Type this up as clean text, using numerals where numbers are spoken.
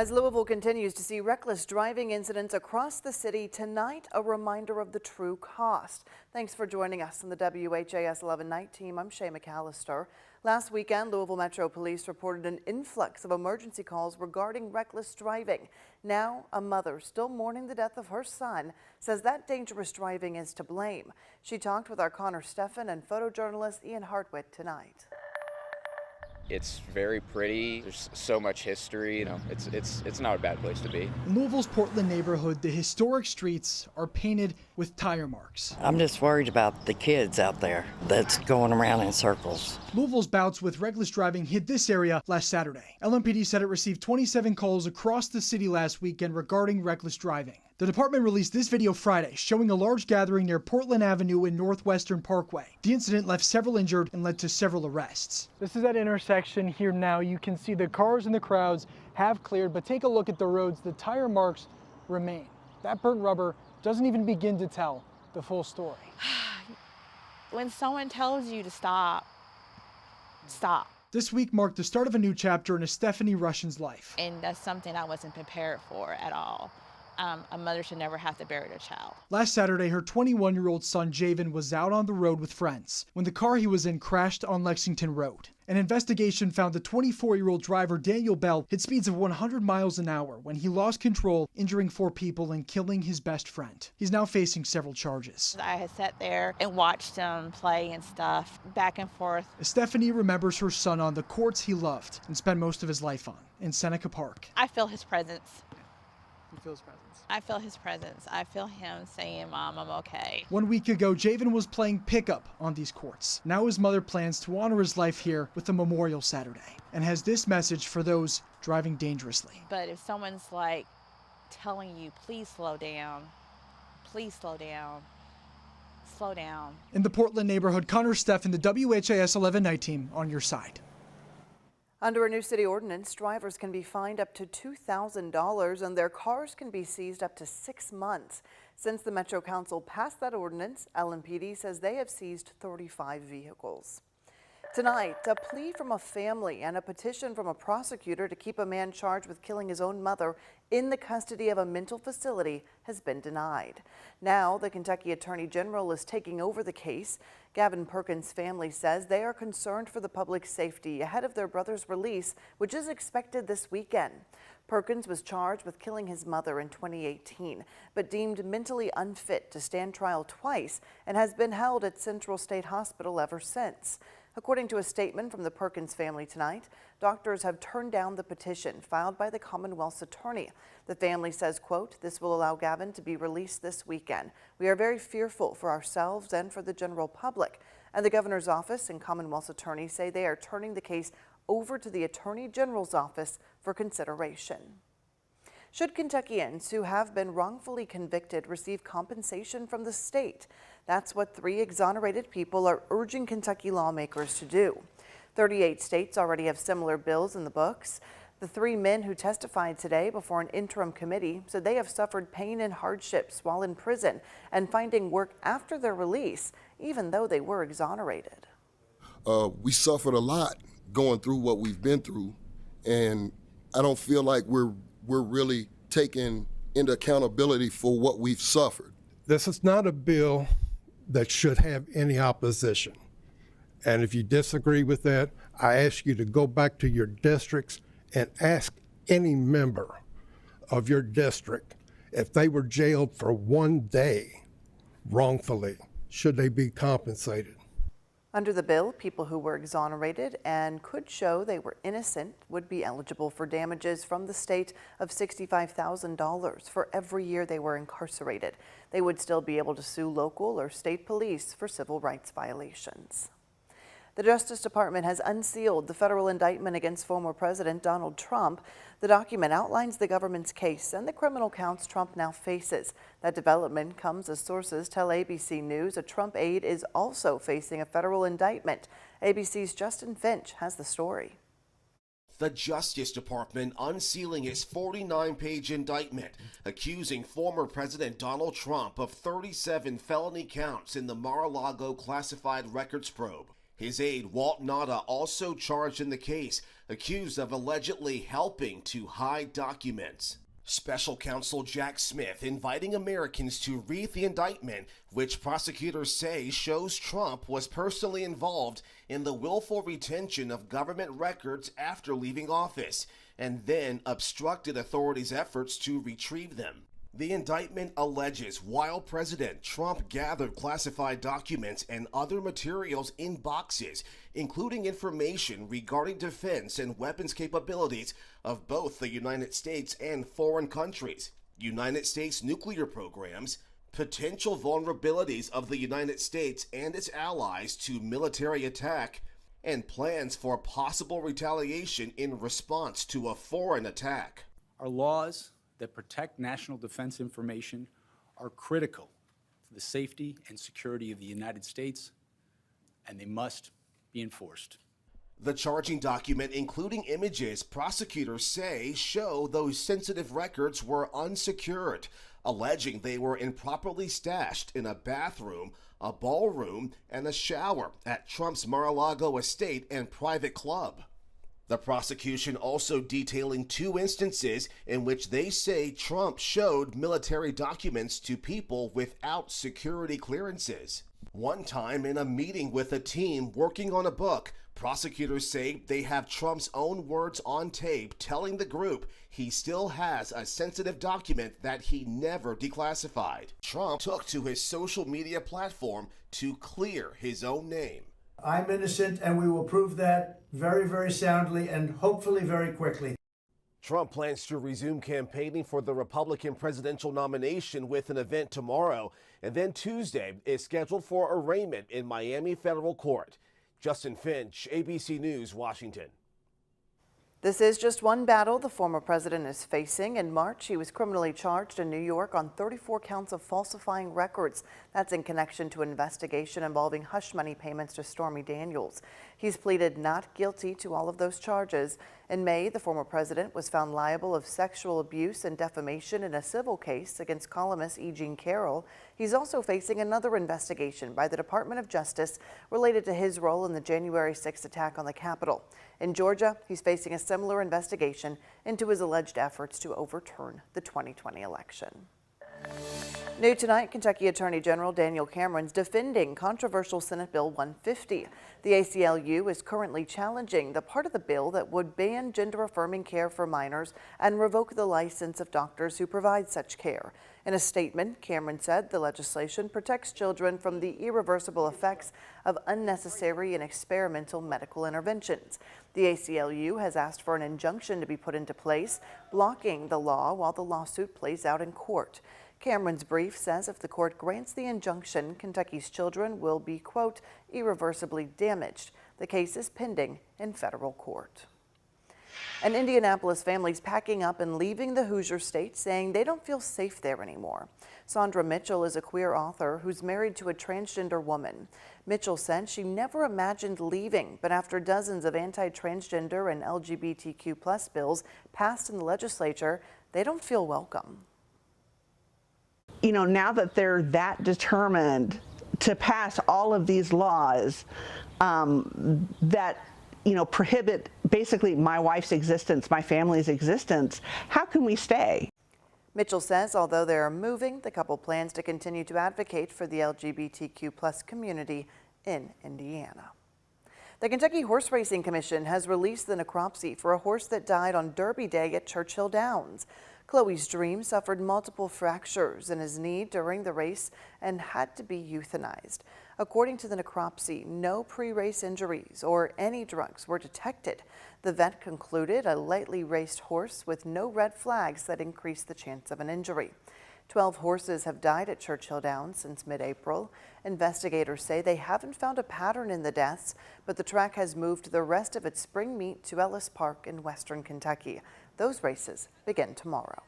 As Louisville continues to see reckless driving incidents across the city, tonight a reminder of the true cost. Thanks for joining us on the WHAS 11 night team. I'm Shay McAllister. Last weekend, Louisville Metro Police reported an influx of emergency calls regarding reckless driving. Now, a mother still mourning the death of her son says that dangerous driving is to blame. She talked with our Connor Steffen and photojournalist Ian Hartwitt tonight. It's very pretty. There's so much history. You know, it's not a bad place to be. In Louisville's Portland neighborhood, the historic streets are painted with tire marks. I'm just worried about the kids out there that's going around in circles. Louisville's bouts with reckless driving hit this area last Saturday. LMPD said it received 27 calls across the city last weekend regarding reckless driving. The department released this video Friday showing a large gathering near Portland Avenue and Northwestern Parkway. The incident left several injured and led to several arrests. This is that intersection here now. You can see the cars and the crowds have cleared, but take a look at the roads. The tire marks remain. That burnt rubber doesn't even begin to tell the full story. When someone tells you to stop, stop. This week marked the start of a new chapter in a Stephanie Russian's life. And that's something I wasn't prepared for at all. A mother should never have to bury their child. Last Saturday, her 21-year-old son, Gavin, was out on the road with friends when the car he was in crashed on Lexington Road. An investigation found the 24-year-old driver, Daniel Bell, hit speeds of 100 miles an hour when he lost control, injuring 4 people and killing his best friend. He's now facing several charges. I had sat there and watched him play and stuff, back and forth. Stephanie remembers her son on the courts he loved and spent most of his life on, in Seneca Park. I feel his presence. You feel his presence? I feel his presence. I feel him saying, "Mom, I'm okay." 1 week ago, Javen was playing pickup on these courts. Now his mother plans to honor his life here with a memorial Saturday and has this message for those driving dangerously. But if someone's like telling you, please slow down, please slow down, slow down. In the Portland neighborhood, Connor Steffen, the WHAS 11 night team, on your side. Under a new city ordinance, drivers can be fined up to $2,000 and their cars can be seized up to 6 months. Since the Metro Council passed that ordinance, LMPD says they have seized 35 vehicles. Tonight, a plea from a family and a petition from a prosecutor to keep a man charged with killing his own mother in the custody of a mental facility has been denied. Now, the Kentucky Attorney General is taking over the case. Gavin Perkins' family says they are concerned for the public's safety ahead of their brother's release, which is expected this weekend. Perkins was charged with killing his mother in 2018, but deemed mentally unfit to stand trial twice and has been held at Central State Hospital ever since. According to a statement from the Perkins family tonight, doctors have turned down the petition filed by the Commonwealth's attorney. The family says, quote, "This will allow Gavin to be released this weekend. We are very fearful for ourselves and for the general public." And the governor's office and Commonwealth's attorney say they are turning the case over to the Attorney General's office for consideration. Should Kentuckians who have been wrongfully convicted receive compensation from the state? That's what 3 exonerated people are urging Kentucky lawmakers to do. 38 states already have similar bills in the books. The 3 men who testified today before an interim committee said they have suffered pain and hardships while in prison and finding work after their release, even though they were exonerated. We suffered a lot going through what we've been through, and I don't feel like we're really taking into accountability for what we've suffered. This is not a bill that should have any opposition. And if you disagree with that, I ask you to go back to your districts and ask any member of your district if they were jailed for 1 day wrongfully, should they be compensated? Under the bill, people who were exonerated and could show they were innocent would be eligible for damages from the state of $65,000 for every year they were incarcerated. They would still be able to sue local or state police for civil rights violations. The Justice Department has unsealed the federal indictment against former President Donald Trump. The document outlines the government's case and the criminal counts Trump now faces. That development comes as sources tell ABC News a Trump aide is also facing a federal indictment. ABC's Justin Finch has the story. The Justice Department unsealing his 49-page indictment accusing former President Donald Trump of 37 felony counts in the Mar-a-Lago classified records probe. His aide, Walt Nada, also charged in the case, accused of allegedly helping to hide documents. Special counsel Jack Smith inviting Americans to read the indictment, which prosecutors say shows Trump was personally involved in the willful retention of government records after leaving office, and then obstructed authorities' efforts to retrieve them. The indictment alleges while President Trump gathered classified documents and other materials in boxes, including information regarding defense and weapons capabilities of both the United States and foreign countries, United States nuclear programs, potential vulnerabilities of the United States and its allies to military attack, and plans for possible retaliation in response to a foreign attack. Our laws that protect national defense information are critical to the safety and security of the United States, and they must be enforced. The charging document, including images prosecutors say show those sensitive records were unsecured, alleging they were improperly stashed in a bathroom, a ballroom, and a shower at Trump's Mar-a-Lago estate and private club. The prosecution also detailing 2 instances in which they say Trump showed military documents to people without security clearances. One time in a meeting with a team working on a book, prosecutors say they have Trump's own words on tape telling the group he still has a sensitive document that he never declassified. Trump took to his social media platform to clear his own name. I'm innocent, and we will prove that very, very soundly and hopefully very quickly. Trump plans to resume campaigning for the Republican presidential nomination with an event tomorrow, and then Tuesday is scheduled for arraignment in Miami federal court. Justin Finch, ABC News, Washington. This is just one battle the former president is facing. In March, he was criminally charged in New York on 34 counts of falsifying records. That's in connection to an investigation involving hush money payments to Stormy Daniels. He's pleaded not guilty to all of those charges. In May, the former president was found liable of sexual abuse and defamation in a civil case against columnist E. Jean Carroll. He's also facing another investigation by the Department of Justice related to his role in the January 6th attack on the Capitol. In Georgia, he's facing a similar investigation into his alleged efforts to overturn the 2020 election. New tonight, Kentucky Attorney General Daniel Cameron's defending controversial Senate Bill 150. The ACLU is currently challenging the part of the bill that would ban gender-affirming care for minors and revoke the license of doctors who provide such care. In a statement, Cameron said the legislation protects children from the irreversible effects of unnecessary and experimental medical interventions. The ACLU has asked for an injunction to be put into place, blocking the law while the lawsuit plays out in court. Cameron's brief says if the court grants the injunction, Kentucky's children will be, quote, irreversibly damaged. The case is pending in federal court. An Indianapolis family's packing up and leaving the Hoosier state, saying they don't feel safe there anymore. Sandra Mitchell is a queer author who's married to a transgender woman. Mitchell said she never imagined leaving, but after dozens of anti-transgender and LGBTQ+ bills passed in the legislature, they don't feel welcome. You know, now that they're that determined to pass all of these laws that, you know, prohibit basically my wife's existence, my family's existence, how can we stay? Mitchell says although they are moving, the couple plans to continue to advocate for the LGBTQ+ community in Indiana. The Kentucky Horse Racing Commission has released the necropsy for a horse that died on Derby Day at Churchill Downs. Chloe's Dream suffered multiple fractures in his knee during the race and had to be euthanized. According to the necropsy, no pre-race injuries or any drugs were detected. The vet concluded a lightly raced horse with no red flags that increased the chance of an injury. 12 horses have died at Churchill Downs since mid-April. Investigators say they haven't found a pattern in the deaths, but the track has moved the rest of its spring meet to Ellis Park in western Kentucky. Those races begin tomorrow.